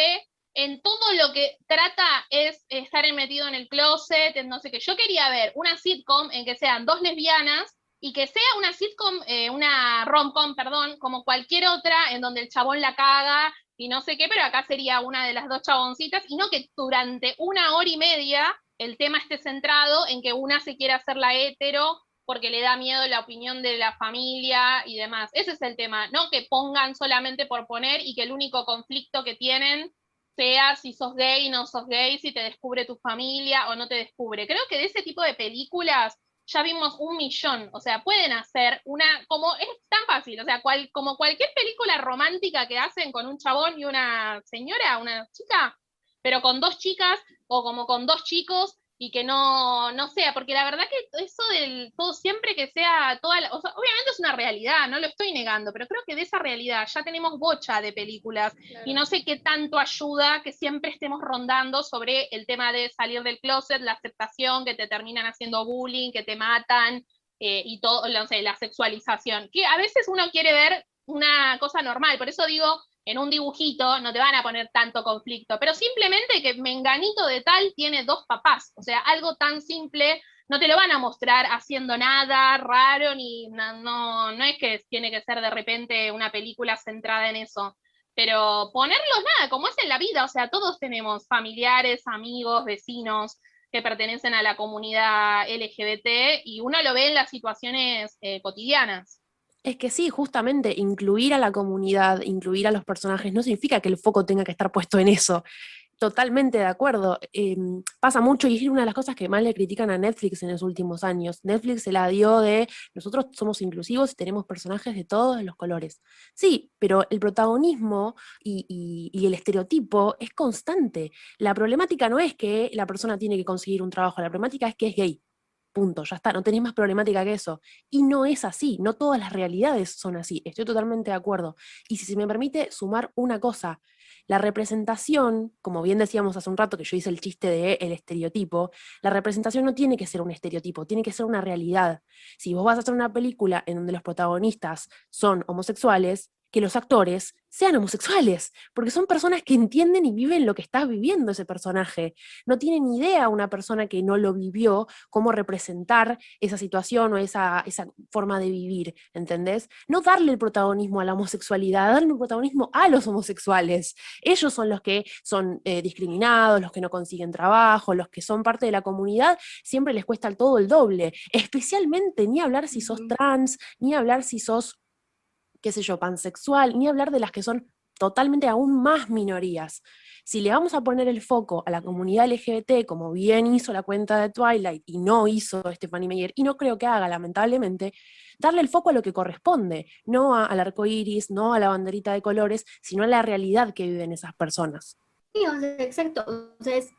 en todo lo que trata es estar metido en el closet, en no sé qué. Yo quería ver una sitcom en que sean dos lesbianas y que sea una sitcom, una rom-com, perdón, como cualquier otra, en donde el chabón la caga y no sé qué, pero acá sería una de las dos chaboncitas, y no que durante 1 hora y media el tema esté centrado en que una se quiera hacer la hetero porque le da miedo la opinión de la familia y demás. Ese es el tema, no que pongan solamente por poner y que el único conflicto que tienen sea si sos gay, no sos gay, si te descubre tu familia o no te descubre. Creo que de ese tipo de películas ya vimos 1.000.000, o sea, pueden hacer como es tan fácil, o sea, como cualquier película romántica que hacen con un chabón y una señora, una chica, pero con 2 chicas o como con 2 chicos, y que no sea, porque la verdad que eso del todo, siempre que sea o sea, obviamente es una realidad, no lo estoy negando, pero creo que de esa realidad ya tenemos bocha de películas, claro. Y no sé qué tanto ayuda que siempre estemos rondando sobre el tema de salir del closet, la aceptación, que te terminan haciendo bullying, que te matan, y todo, no sé, la sexualización, que a veces uno quiere ver una cosa normal, por eso digo, en un dibujito no te van a poner tanto conflicto, pero simplemente que menganito de tal tiene 2 papás, o sea, algo tan simple, no te lo van a mostrar haciendo nada raro, ni no es que tiene que ser de repente una película centrada en eso, pero ponerlos nada, como es en la vida, o sea, todos tenemos familiares, amigos, vecinos que pertenecen a la comunidad LGBT, y uno lo ve en las situaciones cotidianas. Es que sí, justamente incluir a la comunidad, incluir a los personajes, no significa que el foco tenga que estar puesto en eso. Totalmente de acuerdo. Pasa mucho, y es una de las cosas que más le critican a Netflix en los últimos años. Netflix se la dio de, nosotros somos inclusivos y tenemos personajes de todos los colores. Sí, pero el protagonismo y el estereotipo es constante. La problemática no es que la persona tiene que conseguir un trabajo, la problemática es que es gay. Punto, ya está, no tenés más problemática que eso. Y no es así, no todas las realidades son así, estoy totalmente de acuerdo. Y si se me permite sumar una cosa, la representación, como bien decíamos hace un rato que yo hice el chiste del estereotipo, la representación no tiene que ser un estereotipo, tiene que ser una realidad. Si vos vas a hacer una película en donde los protagonistas son homosexuales, que los actores sean homosexuales, porque son personas que entienden y viven lo que está viviendo ese personaje. No tiene ni idea una persona que no lo vivió cómo representar esa situación o esa forma de vivir, ¿entendés? No darle el protagonismo a la homosexualidad, darle el protagonismo a los homosexuales. Ellos son los que son discriminados, los que no consiguen trabajo, los que son parte de la comunidad, siempre les cuesta todo el doble, especialmente ni hablar si sos trans, ni hablar si sos, qué sé yo, pansexual, ni hablar de las que son totalmente aún más minorías. Si le vamos a poner el foco a la comunidad LGBT, como bien hizo la cuenta de Twilight, y no hizo Stephanie Meyer, y no creo que haga, lamentablemente, darle el foco a lo que corresponde, no al arco iris, no a la banderita de colores, sino a la realidad que viven esas personas. o sea, exacto. O sea, es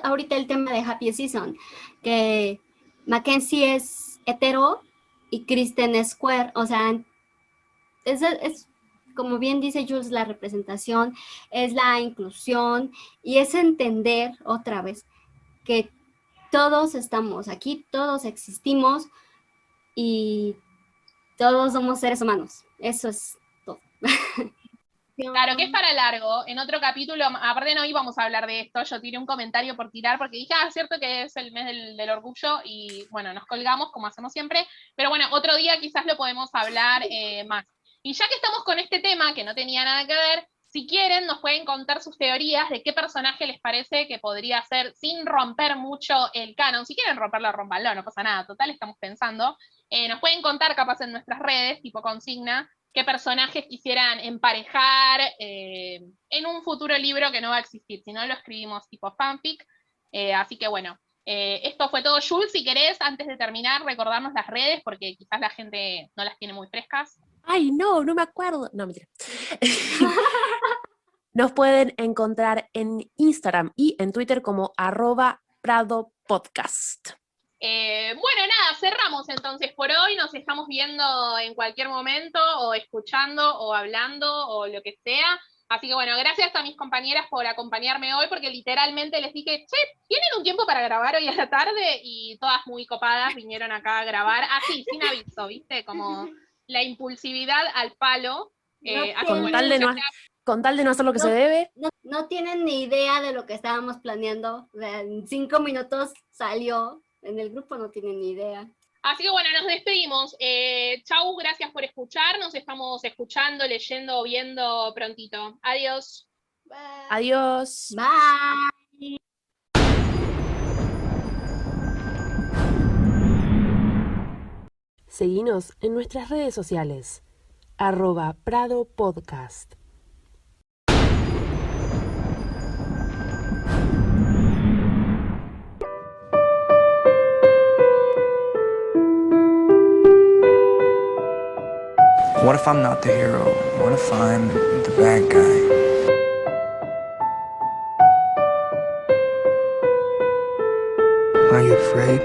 ahorita el tema de Happy Season, que Mackenzie es hetero y Kristen es queer. O sea, es como bien dice Jules, la representación, es la inclusión y es entender otra vez que todos estamos aquí, todos existimos y todos somos seres humanos. Eso es todo. Claro, que es para largo. En otro capítulo, aparte no íbamos a hablar de esto, yo tiré un comentario por tirar, porque dije, es cierto que es el mes del orgullo, y bueno, nos colgamos como hacemos siempre, pero bueno, otro día quizás lo podemos hablar más. Y ya que estamos con este tema, que no tenía nada que ver, si quieren nos pueden contar sus teorías de qué personaje les parece que podría ser, sin romper mucho el canon. Si quieren romperlo, rómpanlo, no pasa nada, total, estamos pensando. Nos pueden contar capaz en nuestras redes, tipo consigna, qué personajes quisieran emparejar en un futuro libro que no va a existir, si no lo escribimos tipo fanfic. Así que bueno, esto fue todo. Jules, si querés, antes de terminar, recordarnos las redes, porque quizás la gente no las tiene muy frescas. Ay, no me acuerdo. No, mentira. Nos pueden encontrar en Instagram y en Twitter como @PradoPodcast. Bueno, nada, cerramos entonces por hoy. Nos estamos viendo en cualquier momento, o escuchando, o hablando, o lo que sea. Así que bueno, gracias a mis compañeras por acompañarme hoy, porque literalmente les dije, che, ¿tienen un tiempo para grabar hoy a la tarde? Y todas muy copadas vinieron acá a grabar, así, sin aviso, ¿viste? Como la impulsividad al palo. Así Con que, tal de no, muchas con tal de no hacer lo que se No. debe. No tienen ni idea de lo que estábamos planeando. En 5 minutos salió. En el grupo no tienen ni idea. Así que bueno, nos despedimos. Chau, gracias por escuchar. Nos estamos escuchando, leyendo, viendo prontito. Adiós. Bye. Adiós. Bye. Seguinos en nuestras redes sociales. @PradoPodcast. What if I'm not the hero? What if I'm the bad guy? Are you afraid?